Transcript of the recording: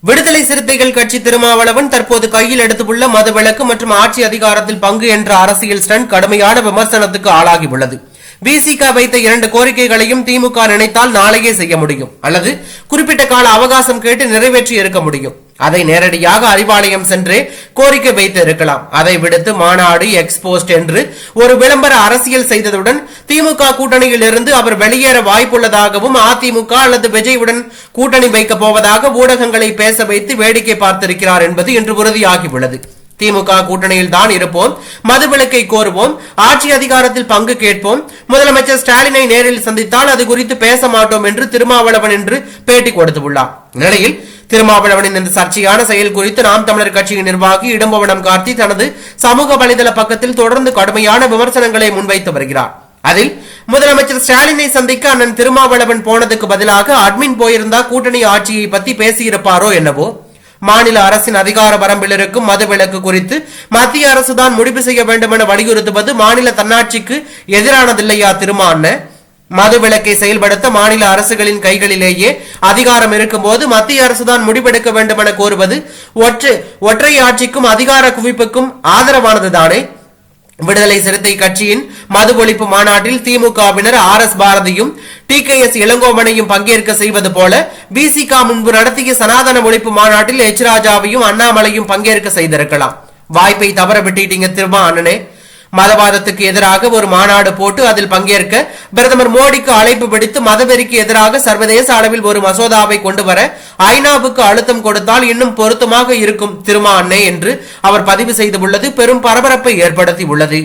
விடுதலை சிறுத்தைகள் கட்சி திருமாவளவன் தற்போது கையில் எடுத்துள்ள மதுவிலக்கு மற்றும் ஆட்சி அதிகாரத்தில் பங்கு என்ற அரசியல் ஸ்டண்ட் கடுமையான விமர்சனத்துக்கு ஆளாகியுள்ளது. பிசிக வைத்த 2 கோரிக்கைகளையும் திமுக நினைத்தால் நாளையே செய்ய முடியும் அல்லது குறிப்பிட்ட கால அவகாசம் கேட்டு நிறைவேற்றி இருக்க முடியும். அதை நேரடியாக அறிவாலயம் சென்றே கோரிக்கை வைத்து இருக்கலாம். அதை விடுத்து மாநாடு எக்ஸ்போஸ்ட் என்று ஒரு விளம்பர அரசியல் செய்ததுடன் திமுக கூட்டணியில் இருந்து அவர் வெளியேற வாய்ப்புள்ளதாகவும் அதிமுக அல்லது விஜயுடன் கூட்டணி வைக்கப் போவதாக ஊடகங்களை பேச வைத்து வேடிக்கை பார்த்திருக்கிறார் என்பது இன்று உறுதியாகியுள்ளது. திமுக கூட்டணியில் தான் இருப்போம், மதுவிலக்கை கோருவோம், ஆட்சி அதிகாரத்தில் பங்கு கேட்போம், முதலமைச்சர் ஸ்டாலினை நேரில் சந்தித்தால் அது குறித்து பேச மாட்டோம் என்று திருமாவளவன் என்று பேட்டி கொடுத்துள்ளார். நிலையில் திருமாவளவனின் இந்த சர்ச்சையான செயல் குறித்து நாம் தமிழர் கட்சியின் நிர்வாகி இடும்பவனம் கார்த்தி தனது சமூக வலைதள பக்கத்தில் தொடர்ந்து கடுமையான விமர்சனங்களை முன்வைத்து வருகிறார். அதில் முதலமைச்சர் ஸ்டாலினை சந்திக்க அண்ணன் திருமாவளவன் போனதுக்கு பதிலாக அட்மின் போயிருந்தா கூட்டணி ஆட்சியை பத்தி பேசியிருப்பாரோ என்னவோ. மாநில அரசின் அதிகார வரம்பில் இருக்கும் மதுவிலக்கு குறித்து மத்திய அரசுதான் முடிவு செய்ய வேண்டும் என வலியுறுத்துவது மாநில தன்னாட்சிக்கு எதிரானதில்லையா திருமான? மதுவிலக்கை செயல்படுத்த மாநில அரசுகளின் கைகளிலேயே அதிகாரம் இருக்கும் போது மத்திய அரசுதான் முடிவெடுக்க வேண்டும் என கோருவது ஒற்றை ஆட்சிக்கும் அதிகார குவிப்புக்கும் ஆதரவானதுதானே? விடுதலை சிறுத்தை கட்சியின் மது ஒழிப்பு மாநாட்டில் திமுகவினர் RS பாரதியும் TKS இளங்கோவனையும் பங்கேற்க செய்வது போல பிசிக முன்பு நடத்திய சனாதன ஒழிப்பு மாநாட்டில் H ராஜாவையும் அண்ணாமலையும் பங்கேற்க செய்திருக்கலாம். வாய்ப்பை தவற விட்டீங்க திருமா அண்ணனே. மதவாதத்துக்கு எதிராக ஒரு மாநாடு போட்டு அதில் பங்கேற்க பிரதமர் மோடிக்கு அழைப்பு விடுத்து மதவெறிக்கு எதிராக சர்வதேச அளவில் ஒரு மசோதாவை கொண்டு வர ஐநாவுக்கு அழுத்தம் கொடுத்தால் இன்னும் பொருத்தமாக இருக்கும் திருமா அண்ணே என்று அவர் பதிவு செய்துள்ளது பெரும் பரபரப்பை ஏற்படுத்தி உள்ளது.